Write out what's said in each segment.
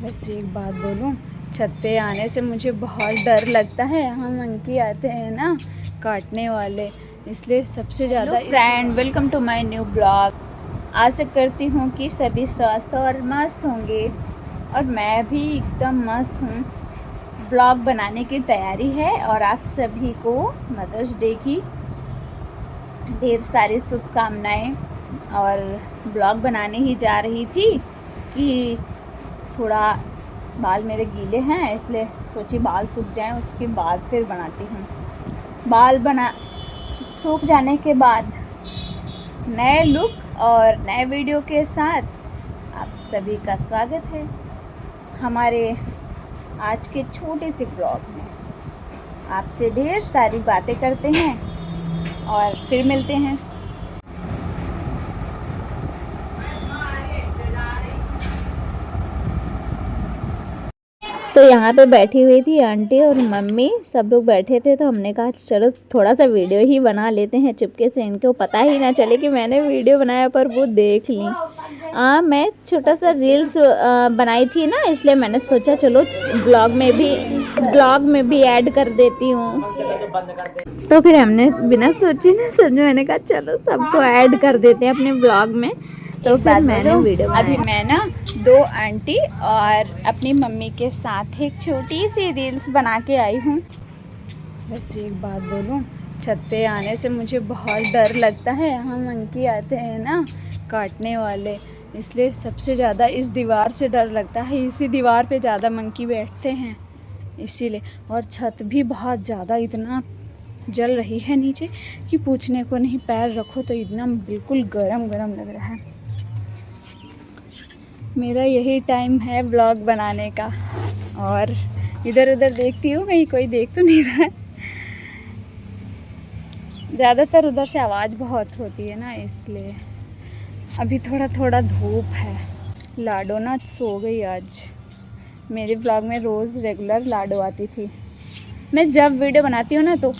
वैसे एक बात बोलूं, छत पे आने से मुझे बहुत डर लगता है। यहाँ मंकी आते हैं ना काटने वाले, इसलिए सबसे ज़्यादा। Friend, welcome to my new blog. आशा करती हूँ कि सभी स्वस्थ और मस्त होंगे और मैं भी एकदम मस्त हूँ। ब्लॉग बनाने की तैयारी है और आप सभी को मदर्स डे की ढेर सारी शुभकामनाएं। और ब्लॉग बनाने ही जा रही थी कि थोड़ा बाल मेरे गीले हैं, इसलिए सोची बाल सूख जाएं उसके बाद फिर बनाती हूँ। बाल सूख जाने के बाद नए लुक और नए वीडियो के साथ आप सभी का स्वागत है हमारे आज के छोटे से ब्लॉग में। आपसे ढेर सारी बातें करते हैं और फिर मिलते हैं। तो यहाँ पे बैठी हुई थी आंटी और मम्मी, सब लोग बैठे थे, तो हमने कहा चलो थोड़ा सा वीडियो ही बना लेते हैं चुपके से, इनको पता ही ना चले कि मैंने वीडियो बनाया, पर वो देख ली। मैं छोटा सा रील्स बनाई थी ना, इसलिए मैंने सोचा चलो ब्लॉग में भी ऐड कर देती हूँ। तो फिर हमने बिना सोचे ना समझे मैंने कहा चलो सबको ऐड कर देते हैं अपने ब्लॉग में। तो फिर मैंने वीडियो बनाया। अभी मैं ना 2 आंटी और अपनी मम्मी के साथ एक छोटी सी रील्स बना के आई हूँ। वैसे एक बात बोलूं, छत पे आने से मुझे बहुत डर लगता है। यहाँ मंकी आते हैं ना काटने वाले, इसलिए सबसे ज़्यादा इस दीवार से डर लगता है। इसी दीवार पे ज़्यादा मंकी बैठते हैं इसीलिए। और छत भी बहुत ज़्यादा इतना जल रही है नीचे कि पूछने को नहीं। पैर रखो तो इतना बिल्कुल गरम गरम लग रहा है। मेरा यही टाइम है ब्लॉग बनाने का, और इधर उधर देखती हूँ कहीं कोई देख तो नहीं रहा है। ज़्यादातर उधर से आवाज़ बहुत होती है ना, इसलिए। अभी थोड़ा थोड़ा धूप है। लाडो ना सो गई आज। मेरे ब्लॉग में रोज़ रेगुलर लाडो आती थी। मैं जब वीडियो बनाती हूँ ना तो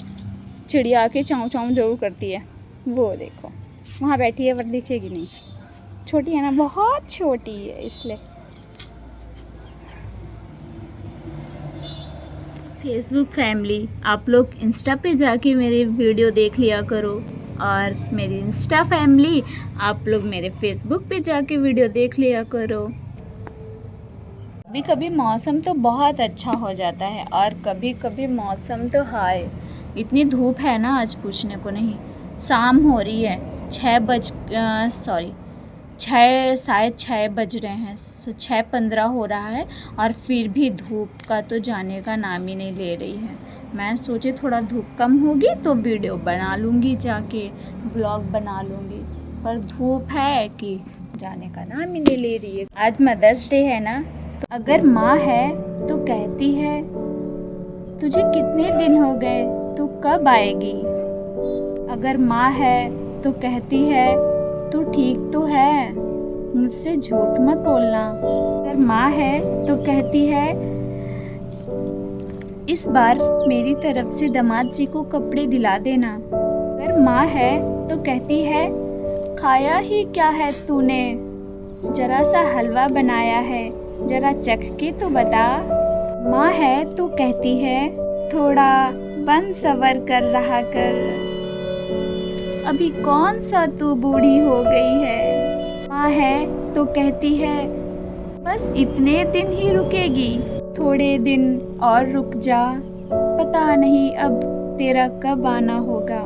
चिड़िया आके चाँव चाँव जरूर करती है। वो देखो वहाँ बैठी है, पर दिखेगी नहीं। छोटी है ना, बहुत छोटी है, इसलिए। फेसबुक फैमिली, आप लोग इंस्टा पे जाके मेरे वीडियो देख लिया करो, और मेरी इंस्टा फैमिली, आप लोग मेरे फेसबुक पे जाके वीडियो देख लिया करो। कभी कभी मौसम तो बहुत अच्छा हो जाता है और कभी कभी मौसम तो हाय, इतनी धूप है ना आज पूछने को नहीं। शाम हो रही है, 6 बज रहे हैं, 6:15 हो रहा है, और फिर भी धूप का तो जाने का नाम ही नहीं ले रही है। मैं सोचे थोड़ा धूप कम होगी तो वीडियो बना लूँगी, जाके ब्लॉग बना लूँगी, पर धूप है कि जाने का नाम ही नहीं ले रही है। आज मदर्स डे है ना, तो अगर माँ है तो कहती है तुझे कितने दिन हो गए, तू कब आएगी। अगर माँ है तो कहती है तू ठीक तो है, मुझसे झूठ मत बोलना। अगर माँ है तो कहती है इस बार मेरी तरफ से दामाद जी को कपड़े दिला देना। अगर माँ है तो कहती है खाया ही क्या है तूने, जरा सा हलवा बनाया है, जरा चख के तो बता। माँ है तो कहती है थोड़ा बन सवर कर रहा कर, अभी कौन सा तू बूढ़ी हो गई है। माँ है तो कहती है बस इतने दिन ही रुकेगी, थोड़े दिन और रुक जा, पता नहीं अब तेरा कब आना होगा।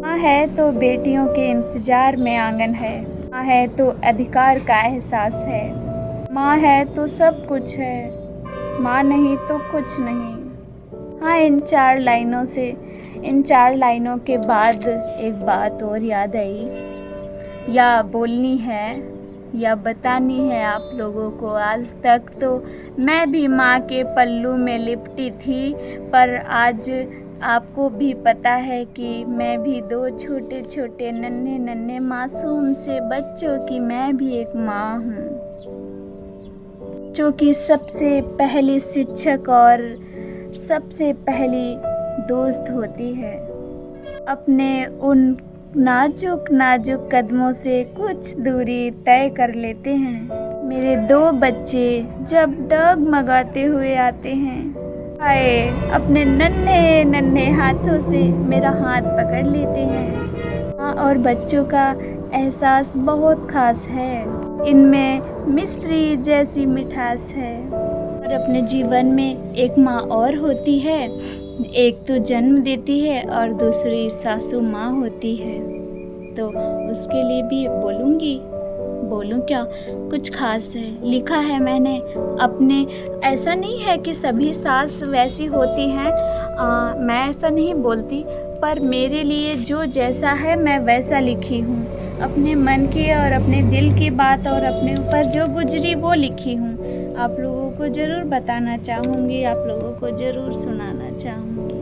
माँ है तो बेटियों के इंतजार में आंगन है, माँ है तो अधिकार का एहसास है, माँ है तो सब कुछ है, माँ नहीं तो कुछ नहीं। हाँ, इन 4 लाइनों के बाद एक बात और याद आई, या बोलनी है या बतानी है आप लोगों को। आज तक तो मैं भी माँ के पल्लू में लिपटी थी, पर आज आपको भी पता है कि मैं भी 2 छोटे छोटे नन्हे नन्हे मासूम से बच्चों की मैं भी एक माँ हूँ, जो कि सबसे पहली शिक्षक और सबसे पहली दोस्त होती है। अपने उन नाजुक नाजुक कदमों से कुछ दूरी तय कर लेते हैं। मेरे 2 बच्चे जब डगमगाते हुए आते हैं, हाय अपने नन्हे नन्हे हाथों से मेरा हाथ पकड़ लेते हैं। माँ और बच्चों का एहसास बहुत खास है, इनमें मिश्री जैसी मिठास है। और अपने जीवन में एक माँ और होती है, एक तो जन्म देती है और दूसरी सासू माँ होती है। तो उसके लिए भी बोलूँगी, बोलूँ क्या, कुछ खास है लिखा है मैंने अपने। ऐसा नहीं है कि सभी सास वैसी होती हैं, मैं ऐसा नहीं बोलती, पर मेरे लिए जो जैसा है मैं वैसा लिखी हूँ। अपने मन की और अपने दिल की बात और अपने ऊपर जो गुजरी वो लिखी हूँ। आप लोगों को ज़रूर बताना चाहूँगी, आप लोगों को ज़रूर सुनाना चाहूँगी।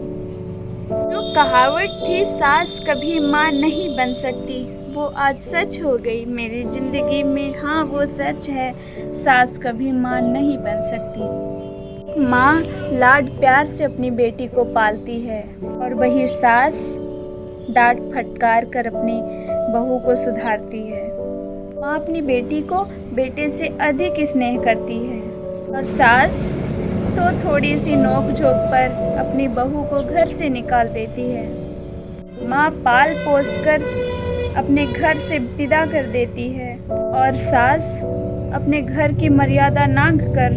जो कहावत थी सास कभी माँ नहीं बन सकती, वो आज सच हो गई मेरी ज़िंदगी में। हाँ वो सच है, सास कभी माँ नहीं बन सकती। माँ लाड प्यार से अपनी बेटी को पालती है और वही सास डांट फटकार कर अपनी बहू को सुधारती है। माँ अपनी बेटी को बेटे से अधिक स्नेह करती है और सास तो थोड़ी सी नोक झोंक पर अपनी बहू को घर से निकाल देती है। माँ पाल पोस कर अपने घर से विदा कर देती है और सास अपने घर की मर्यादा नांग कर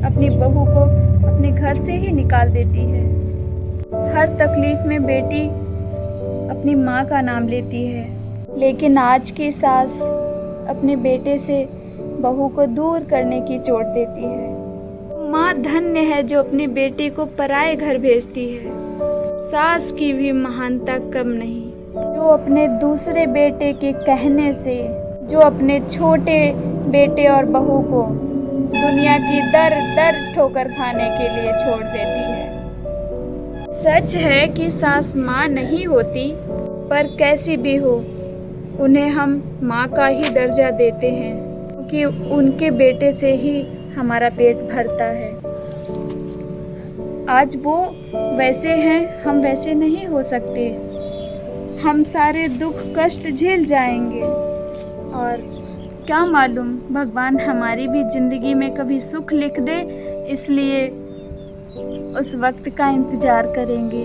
अपनी बहू को अपने घर से ही निकाल देती है। हर तकलीफ में बेटी अपनी माँ का नाम लेती है, लेकिन आज की सास अपने बेटे से बहू को दूर करने की चोट देती है। माँ धन्य है जो अपनी बेटी को पराए घर भेजती है। सास की भी महानता कम नहीं, जो अपने दूसरे बेटे के कहने से, जो अपने छोटे बेटे और बहू को दुनिया की दर दर ठोकर खाने के लिए छोड़ देती है। सच है कि सास माँ नहीं होती, पर कैसी भी हो उन्हें हम माँ का ही दर्जा देते हैं, क्योंकि उनके बेटे से ही हमारा पेट भरता है। आज वो वैसे हैं, हम वैसे नहीं हो सकते। हम सारे दुख कष्ट झेल जाएंगे और क्या मालूम भगवान हमारी भी ज़िंदगी में कभी सुख लिख दे, इसलिए उस वक्त का इंतज़ार करेंगे।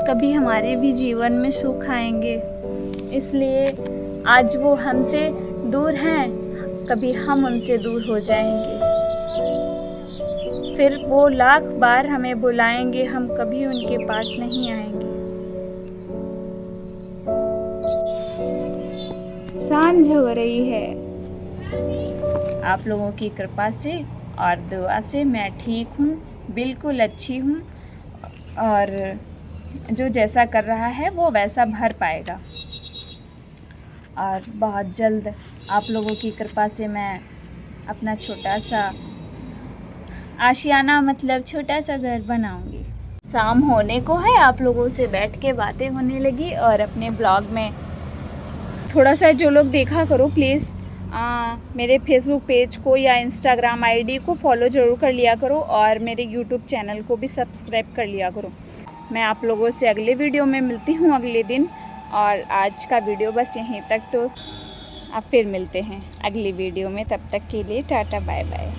कभी हमारे भी जीवन में सुख आएंगे, इसलिए आज वो हमसे दूर हैं, कभी हम उनसे दूर हो जाएंगे। फिर वो लाख बार हमें बुलाएंगे, हम कभी उनके पास नहीं आएंगे। सांझ हो रही है, आप लोगों की कृपा से और दुआ से मैं ठीक हूँ, बिल्कुल अच्छी हूँ और जो जैसा कर रहा है वो वैसा भर पाएगा। और बहुत जल्द आप लोगों की कृपा से मैं अपना छोटा सा आशियाना, मतलब छोटा सा घर बनाऊंगी। शाम होने को है, आप लोगों से बैठ के बातें होने लगी और अपने ब्लॉग में थोड़ा सा जो लोग देखा करो प्लीज़ मेरे फेसबुक पेज को या इंस्टाग्राम आईडी को फॉलो ज़रूर कर लिया करो और मेरे यूट्यूब चैनल को भी सब्सक्राइब कर लिया करो। मैं आप लोगों से अगले वीडियो में मिलती हूँ अगले दिन, और आज का वीडियो बस यहीं तक। तो अब फिर मिलते हैं अगली वीडियो में, तब तक के लिए टाटा बाय बाय।